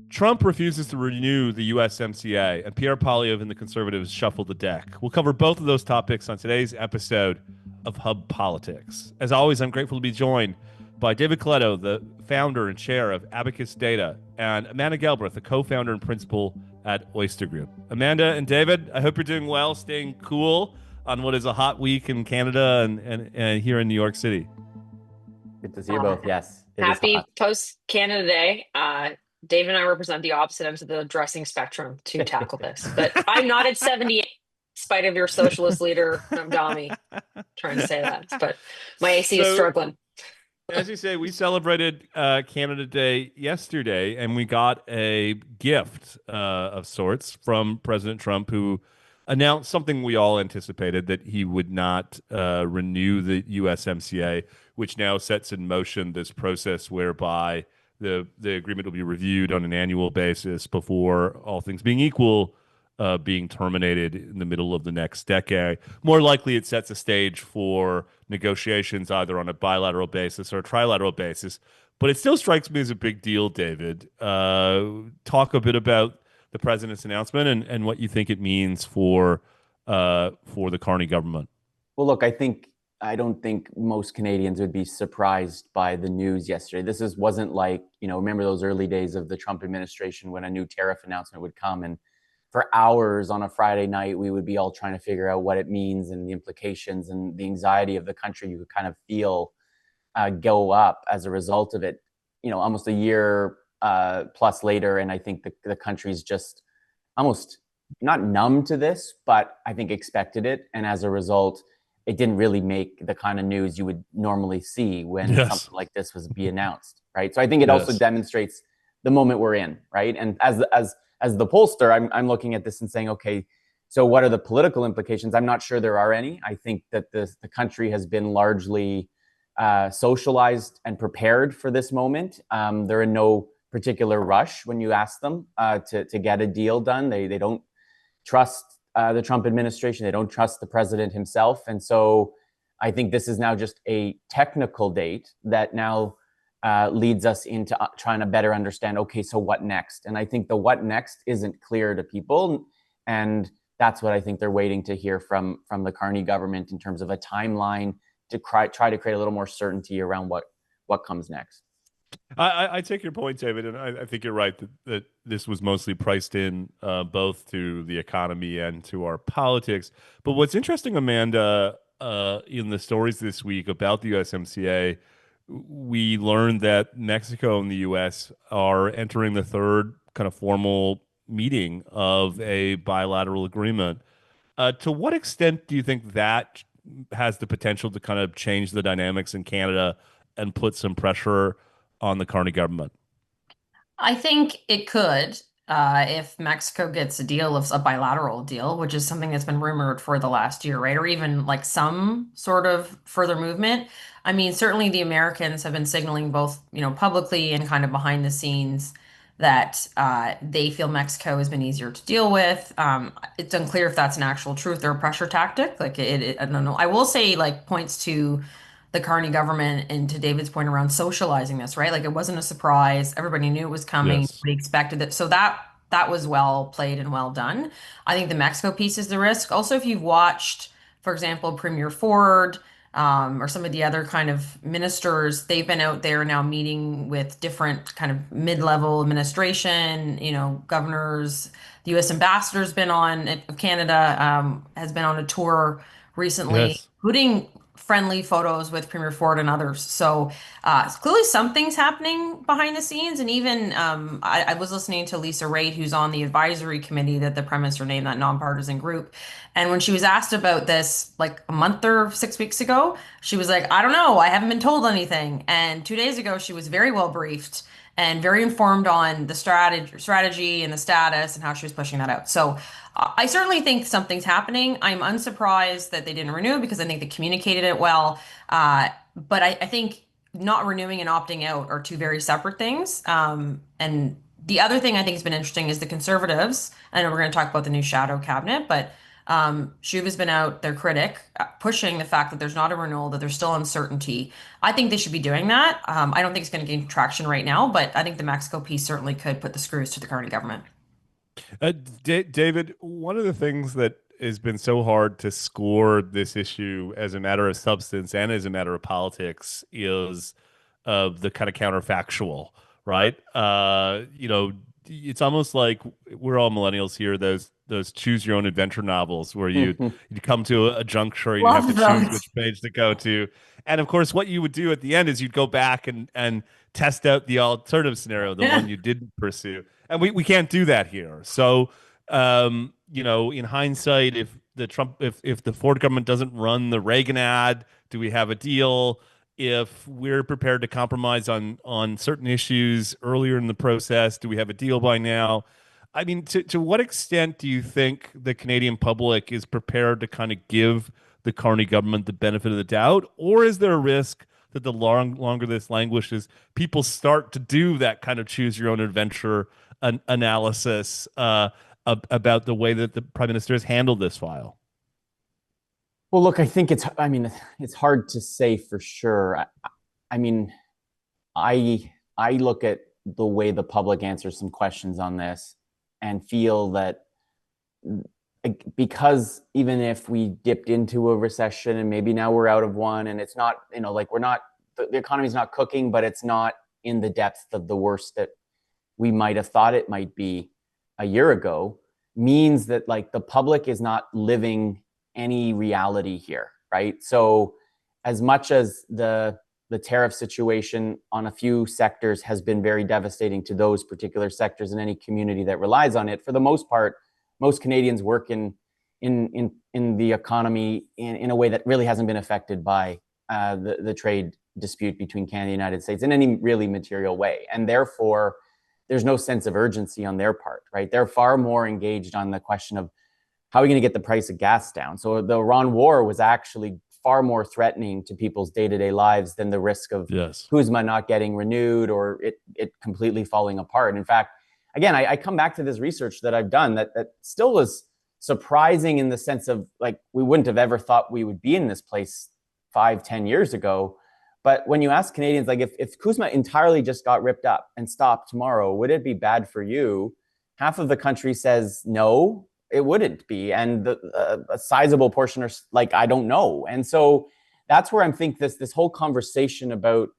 Trump refuses to renew the USMCA, and Pierre Poilievre and the Conservatives shuffle the deck. We'll cover both of those topics on today's episode of Hub Politics. As always, I'm grateful to be joined by David Coletto, the founder and chair of Abacus Data, and Amanda Galbraith, the co-founder and principal at Oyster Group. Amanda and David, I hope you're doing well, staying cool on what is a hot week in Canada and here in New York City. Good to see you both. Yes, it is Happy hot. post Canada Day. Dave and I represent the opposite ends of the dressing spectrum to tackle this. But I'm not at 78, in spite of your socialist leader, Dami, trying to say that. But my AC is struggling. As you say, we celebrated Canada Day yesterday, and we got a gift of sorts from President Trump, who announced something we all anticipated, that he would not renew the USMCA, which now sets in motion this process whereby the agreement will be reviewed on an annual basis before, all things being equal, being terminated in the middle of the next decade. More likely, it sets a stage for negotiations either on a bilateral basis or a trilateral basis. But it still strikes me as a big deal, David. Talk a bit about the president's announcement and what you think it means for the Carney government. Well, look, I don't think most Canadians would be surprised by the news yesterday. This wasn't like, remember those early days of the Trump administration when a new tariff announcement would come, and for hours on a Friday night, we would be all trying to figure out what it means and the implications, and the anxiety of the country you could kind of feel go up as a result of it. Almost a year plus later, and I think the country's just almost not numb to this, but I think expected it. And as a result, it didn't really make the kind of news you would normally see when something like this was be announced, right? So I think it also demonstrates the moment we're in, right? And as the pollster, I'm looking at this and saying, okay, so what are the political implications? I'm not sure there are any. I think that the country has been largely socialized and prepared for this moment. They're in no particular rush when you ask them to get a deal done. They don't trust the Trump administration. They don't trust the president himself. And so I think this is now just a technical date that now leads us into trying to better understand, okay, so what next? And I think the what next isn't clear to people. And that's what I think they're waiting to hear from the Carney government in terms of a timeline to try to create a little more certainty around what comes next. I take your point, David, and I think you're right that this was mostly priced in both to the economy and to our politics. But what's interesting, Amanda, in the stories this week about the USMCA, we learned that Mexico and the U.S. are entering the third kind of formal meeting of a bilateral agreement. To what extent do you think that has the potential to kind of change the dynamics in Canada and put some pressure on the Carney government? I think it could, if Mexico gets a bilateral deal, which is something that's been rumored for the last year, right? Or even like some sort of further movement. I mean, certainly the Americans have been signaling both, publicly and kind of behind the scenes that they feel Mexico has been easier to deal with. It's unclear if that's an actual truth or a pressure tactic. Like I don't know. I will say, like, points to the Carney government and to David's point around socializing this, right? Like, it wasn't a surprise. Everybody knew it was coming. Yes. We expected it. So that was well played and well done. I think the Mexico piece is the risk. Also, if you've watched, for example, Premier Ford, or some of the other kind of ministers, they've been out there now meeting with different kind of mid-level administration, governors. The U.S. ambassador's been on, Canada, has been on a tour recently, including friendly photos with Premier Ford and others. So clearly something's happening behind the scenes. And even I was listening to Lisa Raitt, who's on the advisory committee that the Prime Minister named, that nonpartisan group. And when she was asked about this like a month or 6 weeks ago, she was like, I don't know, I haven't been told anything. And 2 days ago, she was very well briefed and very informed on the strategy and the status and how she was pushing that out. So I certainly think something's happening. I'm unsurprised that they didn't renew because I think they communicated it well. But I think not renewing and opting out are two very separate things. And the other thing I think has been interesting is the Conservatives. I know we're going to talk about the new shadow cabinet, but Shuv has been out, their critic, pushing the fact that there's not a renewal, that there's still uncertainty. I think they should be doing that. I don't think it's going to gain traction right now, but I think the Mexico piece certainly could put the screws to the current government. David, one of the things that has been so hard to score this issue as a matter of substance and as a matter of politics is the kind of counterfactual, right? It's almost like we're all millennials here. Those choose your own adventure novels where you come to a juncture and you have to choose which page to go to. And of course, what you would do at the end is you'd go back and test out the alternative scenario, the one you didn't pursue. And we can't do that here. So, in hindsight, if the Ford government doesn't run the Reagan ad, do we have a deal? If we're prepared to compromise on certain issues earlier in the process, do we have a deal by now? I mean, to what extent do you think the Canadian public is prepared to kind of give the Carney government the benefit of the doubt? Or is there a risk that the longer this languishes, people start to do that kind of choose your own adventure analysis about the way that the Prime Minister has handled this file? Well, look, I think it's hard to say for sure. I look at the way the public answers some questions on this and feel that because even if we dipped into a recession and maybe now we're out of one and it's not, the economy's not cooking, but it's not in the depth of the worst that we might have thought it might be a year ago, means that the public is not living any reality here, right? So as much as the tariff situation on a few sectors has been very devastating to those particular sectors and any community that relies on it, for the most part, most Canadians work in the economy in a way that really hasn't been affected by the trade dispute between Canada and the United States in any really material way. And therefore, there's no sense of urgency on their part, right? They're far more engaged on the question of how are we going to get the price of gas down? So the Iran war was actually far more threatening to people's day-to-day lives than the risk of CUSMA not getting renewed or it completely falling apart. In fact, again, I come back to this research that I've done that still was surprising in the sense of we wouldn't have ever thought we would be in this place 5-10 years ago. But when you ask Canadians, if CUSMA entirely just got ripped up and stopped tomorrow, would it be bad for you? Half of the country says no, it wouldn't be. And a sizable portion are I don't know. And so that's where I think this whole conversation about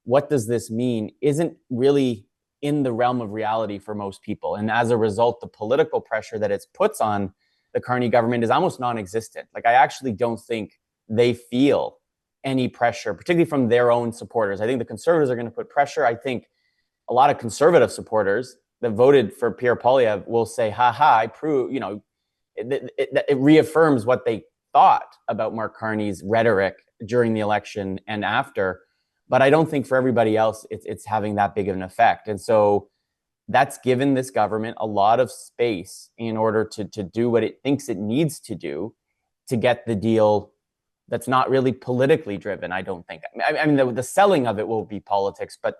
what does this mean isn't really in the realm of reality for most people. And as a result, the political pressure that it puts on the Carney government is almost non-existent. I actually don't think they feel any pressure, particularly from their own supporters. I think the Conservatives are going to put pressure. I think a lot of Conservative supporters that voted for Pierre Poilievre will say, I prove, it reaffirms what they thought about Mark Carney's rhetoric during the election and after. But I don't think for everybody else, it's having that big of an effect. And so that's given this government a lot of space in order to do what it thinks it needs to do to get the deal that's not really politically driven, I don't think. I mean, the selling of it will be politics, but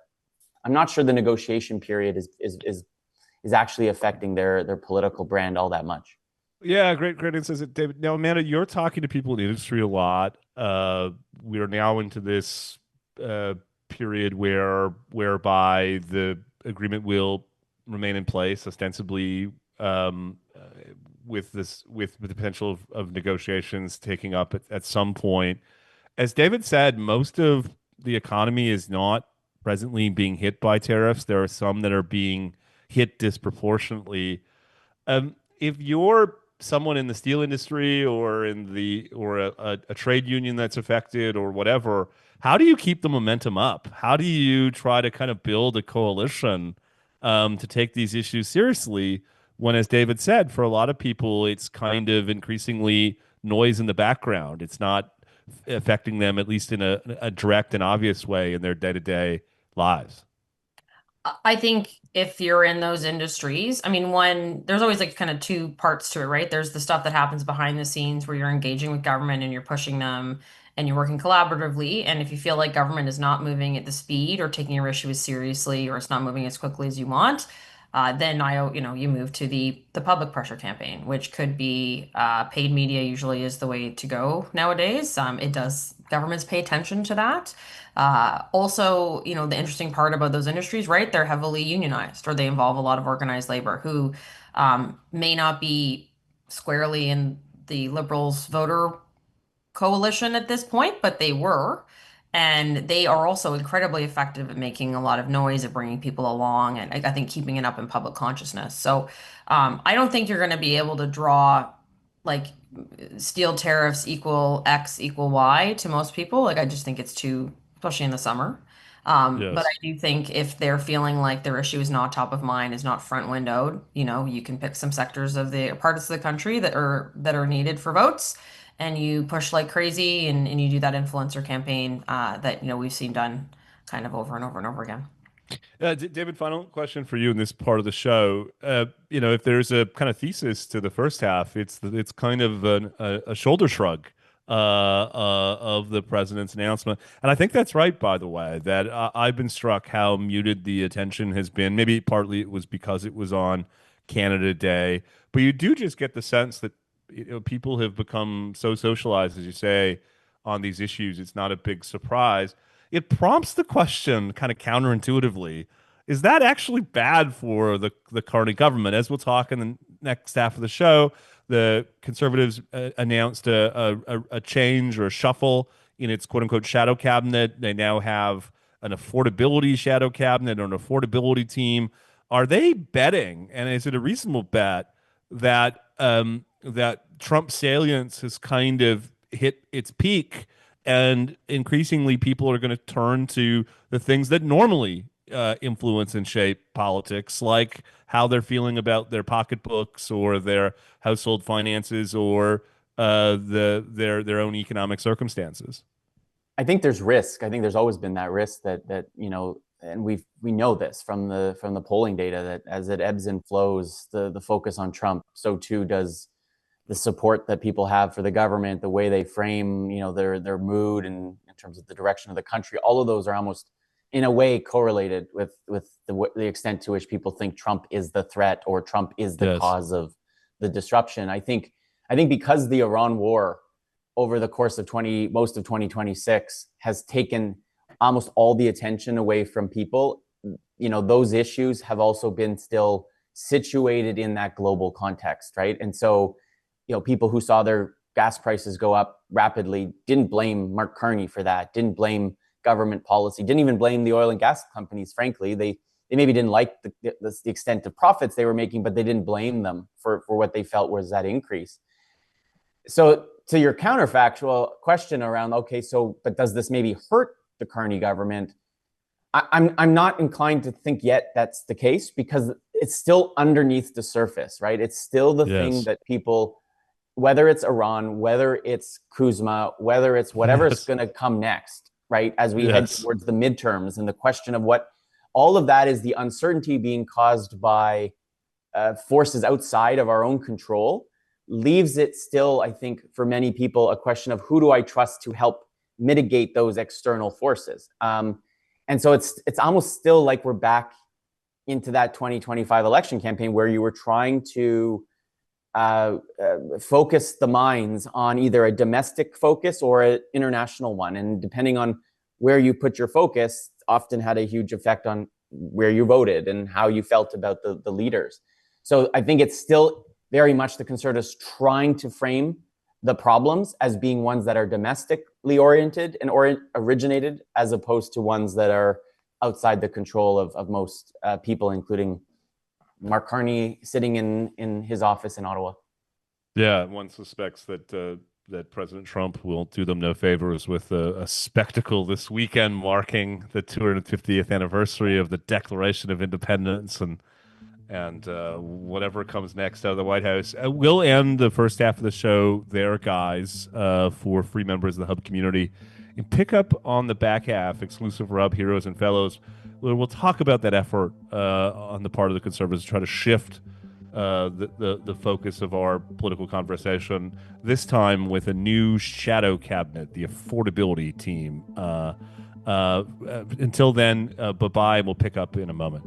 I'm not sure the negotiation period is actually affecting their political brand all that much. Yeah, great insight, David. Now, Amanda, you're talking to people in the industry a lot. We are now into this period whereby the agreement will remain in place, ostensibly with the potential of negotiations taking up at some point. As David said, most of the economy is not presently being hit by tariffs. There are some that are being hit disproportionately. If you're someone in the steel industry or a trade union that's affected or whatever, how do you keep the momentum up? How do you try to kind of build a coalition to take these issues seriously when, as David said, for a lot of people, it's kind of increasingly noise in the background. It's not affecting them, at least in a direct and obvious way in their day-to-day lives. I think if you're in those industries, I mean, there's always kind of two parts to it, right? There's the stuff that happens behind the scenes where you're engaging with government and you're pushing them and you're working collaboratively. And if you feel like government is not moving at the speed or taking your issue as seriously or it's not moving as quickly as you want, Then you move to the public pressure campaign, which could be paid media. Usually is the way to go nowadays. Governments pay attention to that. Also, the interesting part about those industries, right? They're heavily unionized, or they involve a lot of organized labor who may not be squarely in the Liberals voter coalition at this point, but they were. And they are also incredibly effective at making a lot of noise, at bringing people along, and I think keeping it up in public consciousness. So I don't think you're going to be able to draw like steel tariffs equal X equal Y to most people. Like I just think it's too, especially in the summer. But I Yes. do think if they're feeling like their issue is not top of mind, is not front windowed, you can pick some sectors of the parts of the country that are needed for votes, and you push like crazy, and you do that influencer campaign that we've seen done kind of over and over and over again. David, final question for you in this part of the show. If there's a kind of thesis to the first half, it's kind of a shoulder shrug of the president's announcement, and I think that's right. By the way, that I've been struck how muted the attention has been. Maybe partly it was because it was on Canada Day, but you do just get the sense that people have become so socialized, as you say, on these issues. It's not a big surprise. It prompts the question kind of counterintuitively, is that actually bad for the current government? As we'll talk in the next half of the show, the Conservatives announced a change or a shuffle in its quote unquote shadow cabinet. They now have an affordability shadow cabinet or an affordability team. Are they betting, and is it a reasonable bet, that Trump salience has kind of hit its peak, and increasingly people are going to turn to the things that normally influence and shape politics, like how they're feeling about their pocketbooks or their household finances or their own economic circumstances? I think there's risk. I think there's always been that risk that and we know this from the polling data, that as it ebbs and flows, the focus on Trump, so too does the support that people have for the government, the way they frame, their mood, and in terms of the direction of the country. All of those are almost in a way correlated with the extent to which people think Trump is the threat or Trump is the cause of the disruption. I think because the Iran war over the course of most of 2026 has taken almost all the attention away from people, those issues have also been still situated in that global context, right? And so, people who saw their gas prices go up rapidly didn't blame Mark Carney for that, didn't blame government policy, didn't even blame the oil and gas companies. Frankly, they maybe didn't like the extent of profits they were making, but they didn't blame them for what they felt was that increase. So to your counterfactual question around, okay, but does this maybe hurt the Carney government? I'm not inclined to think yet that's the case, because it's still underneath the surface, right? It's still the thing that people, whether it's Iran, whether it's CUSMA, whether it's whatever is going to come next, right? As we head towards the midterms, and the question of what all of that is, the uncertainty being caused by forces outside of our own control, leaves it still, I think, for many people, a question of who do I trust to help mitigate those external forces. And so it's almost still like we're back into that 2025 election campaign where you were trying to focus the minds on either a domestic focus or an international one. And depending on where you put your focus, often had a huge effect on where you voted and how you felt about the leaders. So I think it's still very much the Conservatives trying to frame the problems as being ones that are domestically oriented and originated, as opposed to ones that are outside the control of most people, including Mark Carney sitting in his office in Ottawa. Yeah, one suspects that President Trump will do them no favors with a spectacle this weekend marking the 250th anniversary of the Declaration of Independence, and whatever comes next out of the White House. We'll end the first half of the show there, guys, for free members of the Hub community, and pick up on the back half, exclusive for Hub Heroes and Fellows, where we'll talk about that effort on the part of the Conservatives to try to shift the focus of our political conversation, this time with a new shadow cabinet, the affordability team. Until then, bye-bye, and we'll pick up in a moment.